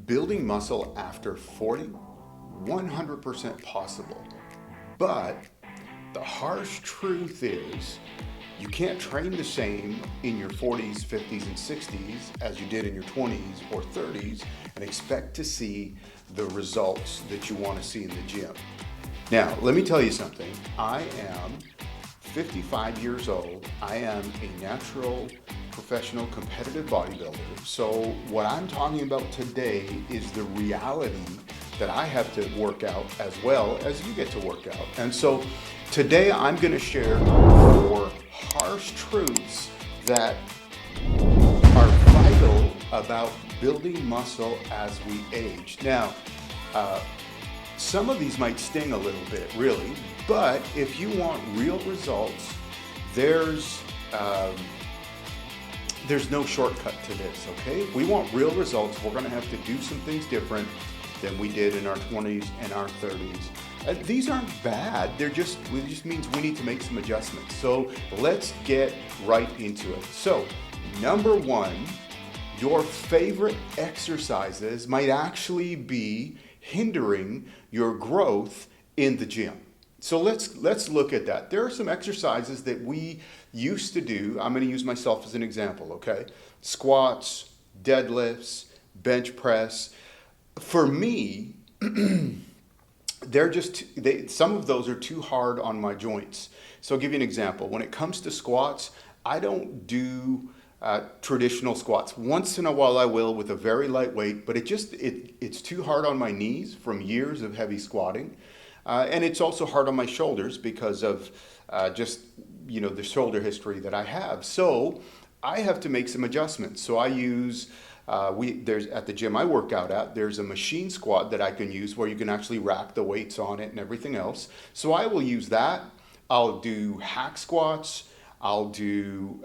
Building muscle after 40, 100% possible. But the harsh truth is you can't train the same in your 40s, 50s, and 60s as you did in your 20s or 30s and expect to see the results that you want to see in the gym. Now, let me tell you something. I am 55 years old. I am a natural professional competitive bodybuilder. So what I'm talking about today is the reality that I have to work out as well as you get to work out. And so today I'm going to share 4 harsh truths that are vital about building muscle as we age. Now, some of these might sting a little bit, really, but if you want real results, there's no shortcut to this, okay? If we want real results, we're gonna have to do some things different than we did in our 20s and our 30s. These aren't bad, it just means we need to make some adjustments. So let's get right into it. So, number 1, your favorite exercises might actually be hindering your growth in the gym. So let's look at that. There are some exercises that we used to do. I'm going to use myself as an example, okay? Squats, deadlifts, bench press. For me, some of those are too hard on my joints. So I'll give you an example. When it comes to squats, I don't do traditional squats. Once in a while I will with a very light weight, but it's too hard on my knees from years of heavy squatting. And it's also hard on my shoulders because of the shoulder history that I have. So I have to make some adjustments. So I use, there's at the gym I work out at, there's a machine squat that I can use where you can actually rack the weights on it and everything else. So I will use that. I'll do hack squats. I'll do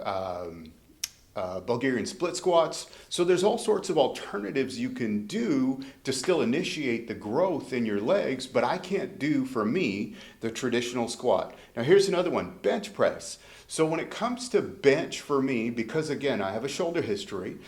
Bulgarian split squats. So there's all sorts of alternatives you can do to still initiate the growth in your legs, but I can't do, for me, the traditional squat. Now here's another one, bench press. So when it comes to bench for me, because again, I have a shoulder history,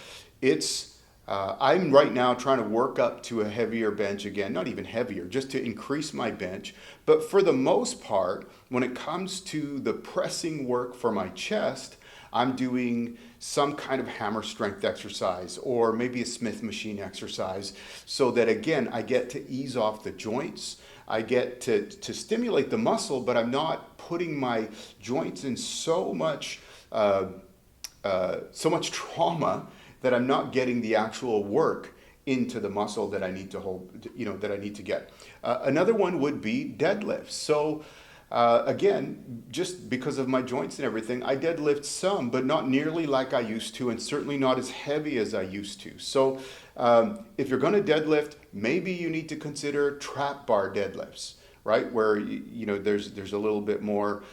I'm right now trying to work up to a heavier bench again, not even heavier, just to increase my bench. But for the most part, when it comes to the pressing work for my chest, I'm doing some kind of hammer strength exercise or maybe a Smith machine exercise so that, again, I get to ease off the joints. I get to stimulate the muscle, but I'm not putting my joints in so much trauma that I'm not getting the actual work into the muscle that I need to hold, that I need to get. Another one would be deadlifts. So again, just because of my joints and everything, I deadlift some, but not nearly like I used to, and certainly not as heavy as I used to. So if you're going to deadlift, maybe you need to consider trap bar deadlifts, right? Where there's a little bit more.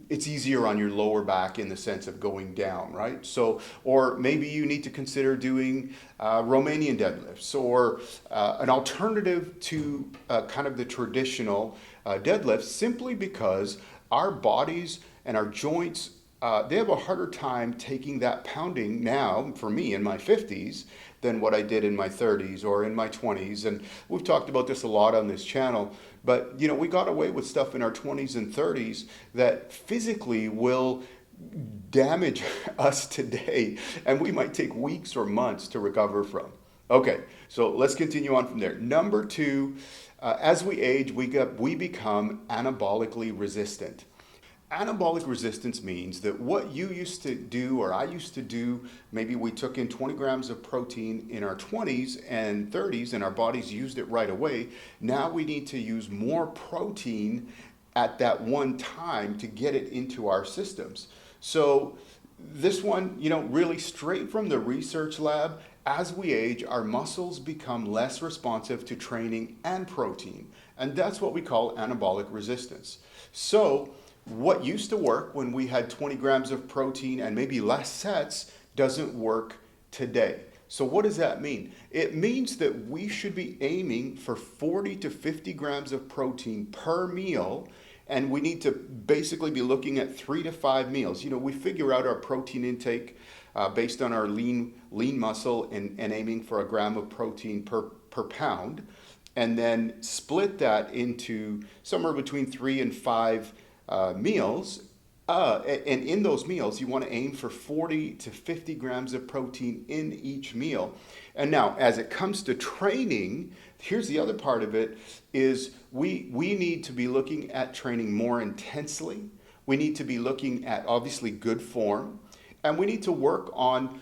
It's easier on your lower back in the sense of going down, right? So, or maybe you need to consider doing Romanian deadlifts or an alternative to kind of the traditional deadlifts, simply because our bodies and our joints, they have a harder time taking that pounding now, for me in my 50s, than what I did in my 30s or in my 20s. And we've talked about this a lot on this channel, but we got away with stuff in our 20s and 30s that physically will damage us today, and we might take weeks or months to recover from. Okay, so let's continue on from there. Number 2, as we age, we become anabolically resistant. Anabolic resistance means that what you used to do, or I used to do, maybe we took in 20 grams of protein in our 20s and 30s and our bodies used it right away. Now we need to use more protein at that one time to get it into our systems. So this one, really straight from the research lab, as we age, our muscles become less responsive to training and protein. And that's what we call anabolic resistance. So what used to work when we had 20 grams of protein and maybe less sets doesn't work today. So what does that mean? It means that we should be aiming for 40 to 50 grams of protein per meal, and we need to basically be looking at 3 to 5 meals. We figure out our protein intake based on our lean muscle and aiming for a gram of protein per pound, and then split that into somewhere between 3 and 5 meals. And in those meals, you want to aim for 40 to 50 grams of protein in each meal. And now, as it comes to training, here's the other part of it, is we need to be looking at training more intensely. We need to be looking at, obviously, good form. And we need to work on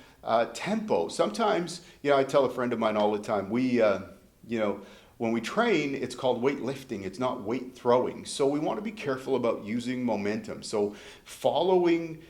tempo. Sometimes, I tell a friend of mine all the time, when we train, it's called weightlifting. It's not weight throwing. So we want to be careful about using momentum. So following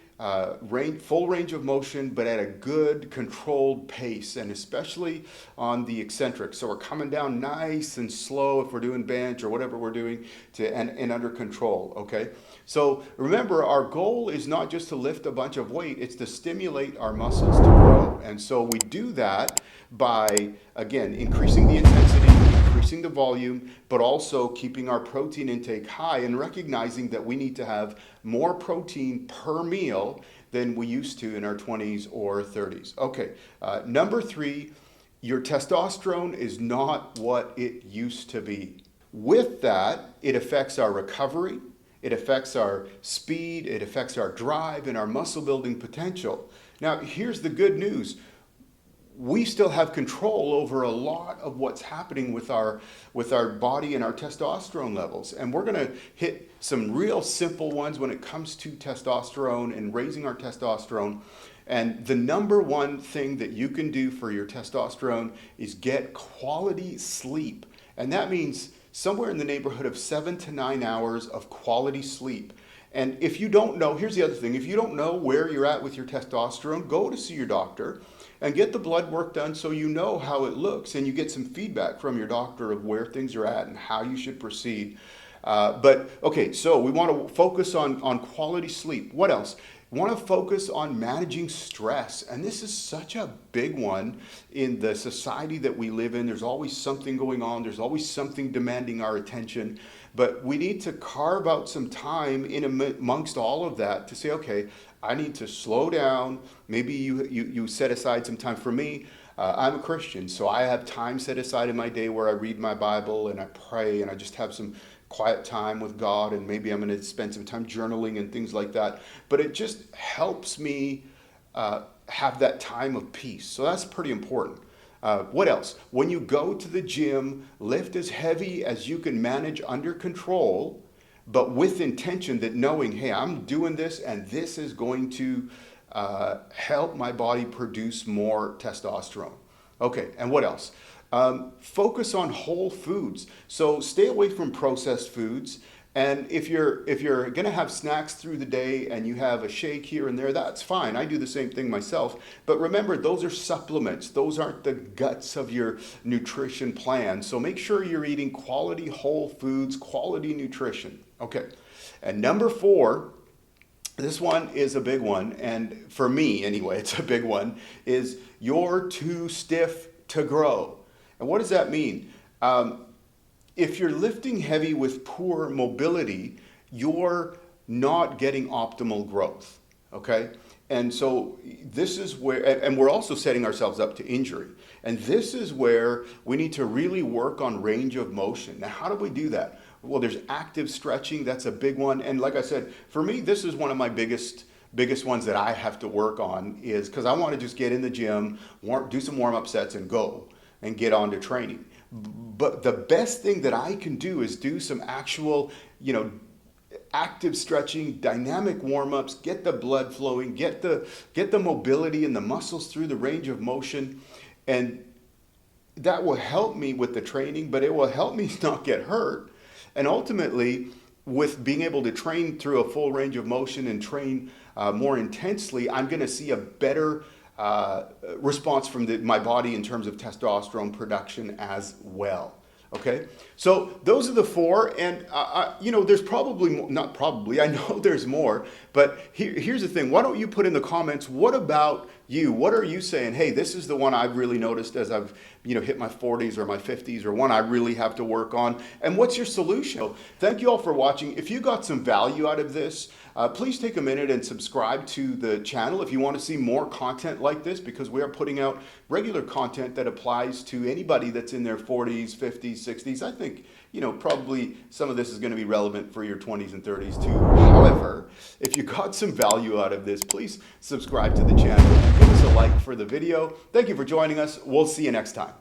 full range of motion, but at a good controlled pace, and especially on the eccentrics. So we're coming down nice and slow if we're doing bench or whatever we're doing, and under control, okay? So remember, our goal is not just to lift a bunch of weight, it's to stimulate our muscles to grow. And so we do that by, again, increasing the intensity, increasing the volume, but also keeping our protein intake high and recognizing that we need to have more protein per meal than we used to in our 20s or 30s. Okay, number 3, your testosterone is not what it used to be. With that, it affects our recovery, it affects our speed, it affects our drive and our muscle building potential. Now, here's the good news. We still have control over a lot of what's happening with our body and our testosterone levels. And we're going to hit some real simple ones when it comes to testosterone and raising our testosterone. And the number one thing that you can do for your testosterone is get quality sleep. And that means somewhere in the neighborhood of 7 to 9 hours of quality sleep. And if you don't know, here's the other thing, if you don't know where you're at with your testosterone, go to see your doctor and get the blood work done so you know how it looks and you get some feedback from your doctor of where things are at and how you should proceed. But okay, so we want to focus on quality sleep. What else? We want to focus on managing stress. And this is such a big one in the society that we live in. There's always something going on. There's always something demanding our attention. But we need to carve out some time in amongst all of that to say, okay, I need to slow down. Maybe you set aside some time. For me, I'm a Christian, so I have time set aside in my day where I read my Bible and I pray and I just have some quiet time with God, and maybe I'm going to spend some time journaling and things like that. But it just helps me have that time of peace. So that's pretty important. What else? When you go to the gym, lift as heavy as you can manage under control, but with intention that knowing, hey, I'm doing this and this is going to help my body produce more testosterone. Okay, and what else? Focus on whole foods. So stay away from processed foods. And if you're going to have snacks through the day and you have a shake here and there, that's fine. I do the same thing myself. But remember, those are supplements. Those aren't the guts of your nutrition plan. So make sure you're eating quality whole foods, quality nutrition. Okay. And number 4, this one is a big one. And for me, anyway, it's a big one, is you're too stiff to grow. And what does that mean? If you're lifting heavy with poor mobility, you're not getting optimal growth, okay? And so this is where, and we're also setting ourselves up to injury. And this is where we need to really work on range of motion. Now, how do we do that? Well, there's active stretching. That's a big one. And like I said, for me, this is one of my biggest ones that I have to work on, is because I want to just get in the gym, do some warm-up sets and go and get on to training. But the best thing that I can do is do some actual, active stretching, dynamic warm-ups, get the blood flowing, get the mobility and the muscles through the range of motion. And that will help me with the training, but it will help me not get hurt. And ultimately, with being able to train through a full range of motion and train more intensely, I'm going to see a better response from my body in terms of testosterone production as well. Okay, so those are the 4, and there's not probably, I know there's more, but here's the thing. Why don't you put in the comments, what about you? What are you saying? Hey, this is the one I've really noticed as I've hit my 40s or my 50s, or one I really have to work on. And what's your solution? So thank you all for watching. If you got some value out of this, please take a minute and subscribe to the channel if you want to see more content like this, because we are putting out regular content that applies to anybody that's in their 40s, 50s, 60s. I think probably some of this is going to be relevant for your 20s and 30s too. However, if you got some value out of this, please subscribe to the channel. Give us a like for the video. Thank you for joining us. We'll see you next time.